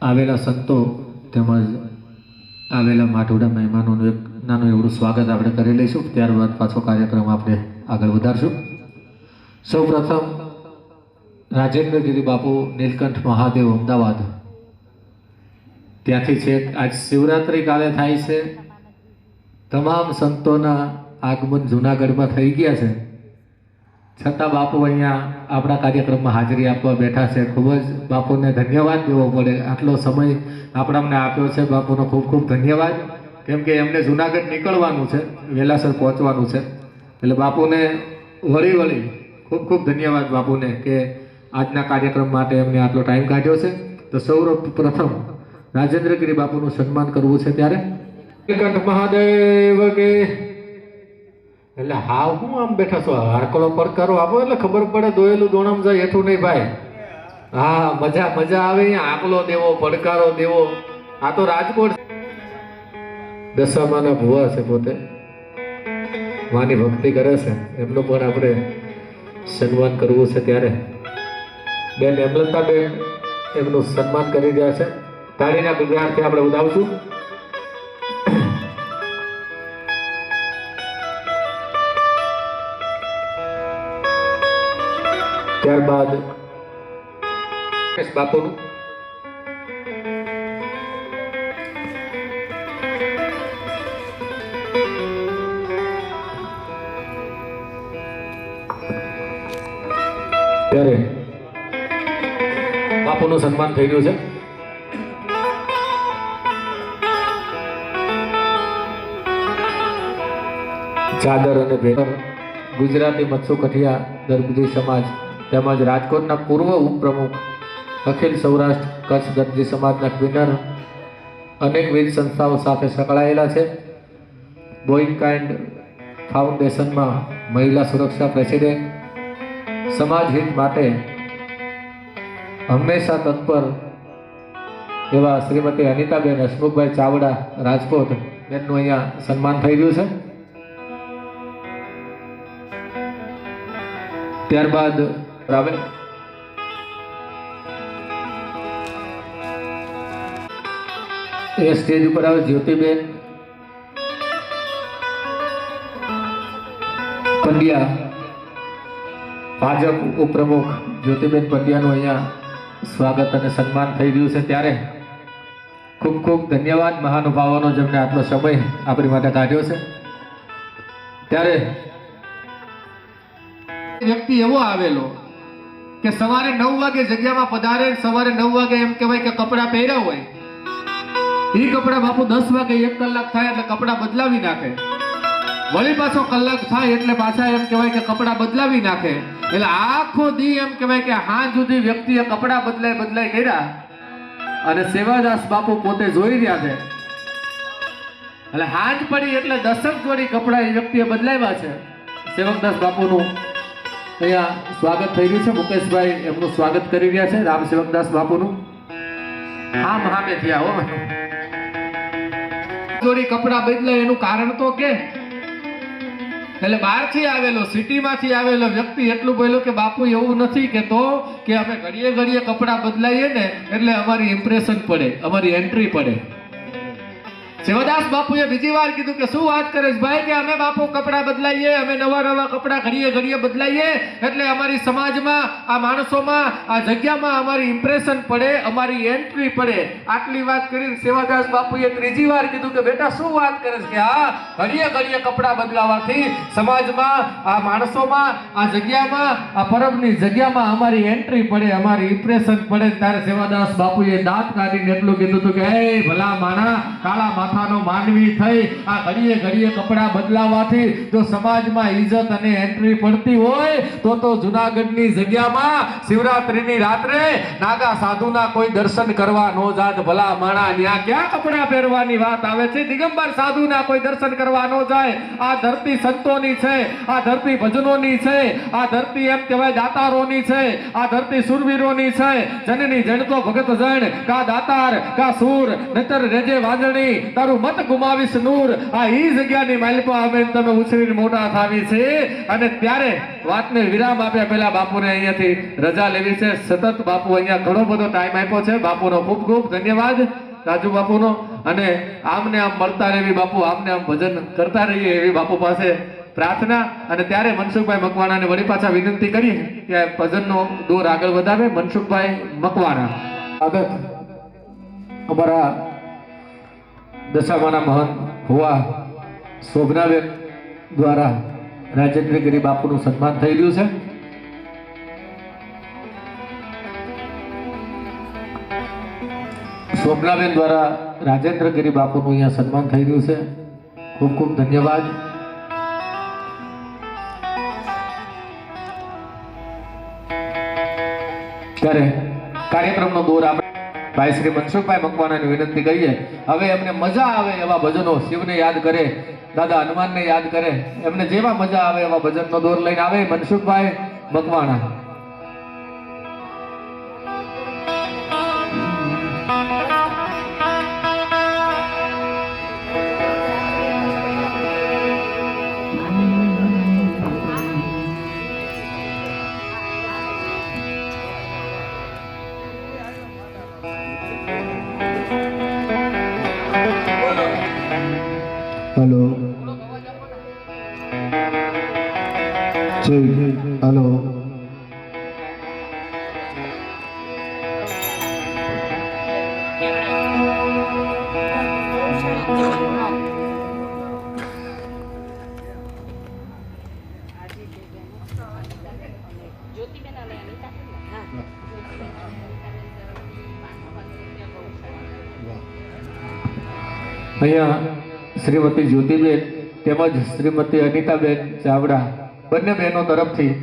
આવેલા સંતો તેમજ આવેલા માઠોડા મહેમાનોનું એક નાનું એવડું સ્વાગત આપણે કરી લઈશું. ત્યારબાદ પાછો કાર્યક્રમ આપણે આગળ વધારશું. સૌપ્રથમ રાજેન્દ્રગીરી બાપુ નીલકંઠ મહાદેવ અમદાવાદ ત્યાંથી છેક આજ શિવરાત્રિ કાલે થાય છે. તમામ સંતોના આગમન જૂનાગઢમાં થઈ ગયા છે, છતાં બાપુ અહીંયા આપણા કાર્યક્રમમાં હાજરી આપવા બેઠા છે. ખૂબ જ બાપુને ધન્યવાદ દેવો પડે. આટલો સમય આપણાને આપ્યો છે, બાપુનો ખૂબ ખૂબ ધન્યવાદ. કેમ કે એમને જૂનાગઢ નીકળવાનું છે, વહેલાસર પહોંચવાનું છે, એટલે બાપુને વળી ખૂબ ખૂબ ધન્યવાદ બાપુને કે આજના કાર્યક્રમ માટે એમને આટલો ટાઈમ કાઢ્યો છે. તો સૌપ્રથમ રાજેન્દ્રગીરી બાપુનું સન્માન કરવું છે. ત્યારે નીલકંઠ મહાદેવ કે એટલે હા હું આમ બેઠા છો, હારકલો પડકારો આપો એટલે ખબર પડે. દોયેલું દોણમ જાય એઠું નહીં ભાઈ. હા મજા આવે. અહીંયા આકલો દેવો, પડકારો દેવો. આ તો રાજકોટ દશામાના ભુવા છે, પોતે માની ભક્તિ કરે છે, એમનું પણ આપણે સન્માન કરવું છે. ત્યારે બેન હેમલતાબેન એમનું સન્માન કરી રહ્યા છે. તાળીના ગગડાટથી આપણે ઉડાવશું. ત્યારબાદ બાપુનું ત્યારે બાપુનું સન્માન થઈ રહ્યું છે. ચાદર અને ભેગર ગુજરાતી મત્સ્ય કઠિયા દરબુજી સમાજ તેમજ રાજકોટના પૂર્વ ઉપપ્રમુખ, અખિલ સૌરાષ્ટ્ર કચ્છ દરજી સમાજના ટ્વિનર, અનેકવિધ સંસ્થાઓ સાથે સંકળાયેલા છે. બોઈંગ કાઇન્ડ ફાઉન્ડેશનમાં મહિલા સુરક્ષા પ્રેસિડેન્ટ, સમાજ હિત માટે હંમેશા તત્પર એવા શ્રીમતી અનિતાબેન હસમુખભાઈ ચાવડા રાજકોટ બેનનું અહીંયા સન્માન થઈ રહ્યું છે. ત્યારબાદ આવે એ સ્ટેજ ઉપર આવે જ્યોતિબેન પંડ્યા, ભાજપ ઉપપ્રમુખ જ્યોતિબેન પંડ્યાનું અહીંયા સ્વાગત અને સન્માન થઈ રહ્યું છે. ત્યારે ખૂબ ખૂબ ધન્યવાદ મહાનુભાવોનો, જેમને આટલો સમય આપણી માટે કાઢ્યો છે. ત્યારે વ્યક્તિ એવો આવેલો કે સવારે 9 વાગે જગ્યામાં પધારે, સવારે 9 વાગે એમ કહેવાય કે કપડાં પહેર્યા હોય, એ કપડાં બાપુ 10 વાગે 1 કલાક થાય એટલે કપડાં બદલાવી નાખે. વળી પાછો કલાક થાય એટલે પાછા એમ કહેવાય કે કપડાં બદલાવી નાખે. એટલે આખો દી એમ કહેવાય કે હાંજ સુધી વ્યક્તિએ કપડાં બદલાય કર્યા અને સેવાદાસ બાપુ પોતે જોઈ રહ્યા છે. એટલે હાંજ પડી એટલે 10 જોડી કપડાં એ વ્યક્તિએ બદલાવ્યા છે. સેવકદાસ બાપુનું અહીંયા સ્વાગત થઈ રહ્યું છે. મુકેશભાઈ એમનું સ્વાગત કરી રહ્યા છે. રામ સેવકદાસ બાપુનું આમ હામે થયા હો. જોડી કપડાં બદલાય એનું કારણ તો કે એટલે બહારથી આવેલો, સિટીમાંથી આવેલો વ્યક્તિ એટલું બોલ્યો કે બાપુ એવું નથી કહેતો કે અમે ઘડીએ કપડાં બદલાઈએ ને એટલે અમારી ઇમ્પ્રેશન પડે, અમારી એન્ટ્રી પડે. સેવાદાસ બાપુએ બીજી વાર કીધું કે શું વાત કરે છે ભાઈ, કે અમે બાપુ કપડાં બદલાઈએ, અમે નવા કપડાં ઘડીએ બદલાઈએ એટલે અમારી સમાજમાં, આ માણસોમાં, આ જગ્યામાં અમારી ઇમ્પ્રેશન પડે, અમારી એન્ટ્રી પડે. આટલી વાત કરીને સેવાદાસ બાપુએ ત્રીજી વાર કીધું કે બેટા શું વાત કરે છે, કે હા ઘડીએ કપડાં બદલાવાથી સમાજમાં, આ માણસોમાં, આ જગ્યામાં, આ પરબની જગ્યામાં અમારી એન્ટ્રી પડે, અમારી ઇમ્પ્રેશન પડે. ત્યારે સેવાદાસ બાપુએ દાંત કાઢીને એટલું કીધું હતું કે હે ભલા માણા, કાળા માથાનો માનવી થઈ આ ઘડીએ કપડાં બદલાવાથી જો સમાજમાં ઇજ્જત અને એન્ટ્રી પડતી હોય તો જૂનાગઢની જગ્યામાં શિવરાત્રીની રાત્રે નાગા સાધુના કોઈ દર્શન કરવા નો જાત. ભલા માણા, ત્યાં ક્યાં કપડાં પહેરવાની વાત આવે છે? દિગંબર સાધુના કોઈ દર્શન કરવા નો જાય. આ ધરતી સંતોની છે, આ ધરતી ભજનોની છે, આ ધરતી એમ કહેવાય દાતારોની છે, આ ધરતી સુરવીરોની છે. જનની જણતો ભગત જણ કા દાતાર કા સુર નતર રેજે વાજણી તારું મત ગુમાવીશ નૂર, આ ઈ જગ્યાની માલિપા અમે તમે ઉછરીને મોટા થાવી છે. અને ત્યારે વાતને વિરામ આપ્યા પહેલા બાપુને અહીંયાથી રજા લેવી છે. સતત બાપુ અહીંયા ઘણો બધો ટાઈમ આપ્યો છે. બાપુનો ખૂબ ખૂબ ધન્યવાદ રાજુ બાપુનો. અને આમને આમ મળતા રહેવી બાપુ, આમને આમ ભજન કરતા રહીએ એવી બાપુ પાસે પ્રાર્થના. અને ત્યારે મનસુખભાઈ મકવાણાને વળી પાછા વિનંતી કરીએ કે ભજનનો દોર આગળ વધાવે. મનસુખભાઈ મકવાણા આગળ અમારા દશામાના મહંત હોવા શોભનાબેન દ્વારા રાજેન્દ્રગીરી બાપુનું સન્માન થઈ રહ્યું છે. શોભનાબેન દ્વારા રાજેન્દ્રગીરી બાપુનું અહીંયા સન્માન થઈ રહ્યું છે. ખૂબ ખૂબ ધન્યવાદ. ત્યારે કાર્યક્રમનો દોર આપણે ભાઈ શ્રી મનસુખભાઈ મકવાણાને વિનંતી કરીએ. હવે એમને મજા આવે એવા ભજનો, શિવને યાદ કરે, દાદા હનુમાનને યાદ કરે, એમને જેવા મજા આવે એવા ભજનનો દોર લઈને આવે મનસુખભાઈ મકવાણા. हेलो जी हेलो અહીંયા શ્રીમતી જ્યોતિબેન તેમજ શ્રીમતી અનિતાબેન ચાવડા બંને બહેનો તરફથી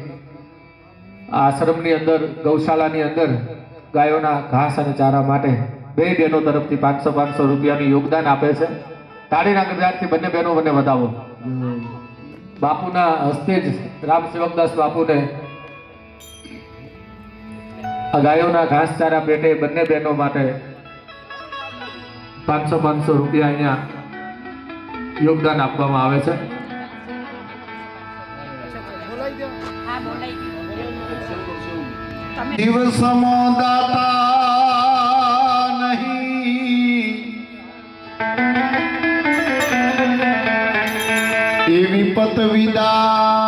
આશ્રમની અંદર, ગૌશાળાની અંદર ગાયોના ઘાસ અને ચારા માટે બે બહેનો તરફથી 500 રૂપિયાનું યોગદાન આપે છે. તાળીના ગગડાટથી બંને બહેનો મને વધાવો. બાપુના હસ્તે જ રામસેવકદાસ બાપુને આ ગાયોના ઘાસ ચારા પેટે બંને બહેનો માટે 500 રૂપિયા અહીંયા યોગદાન આપવામાં આવે છે. દિવસમો દાતા નહીં એવી પત વિદા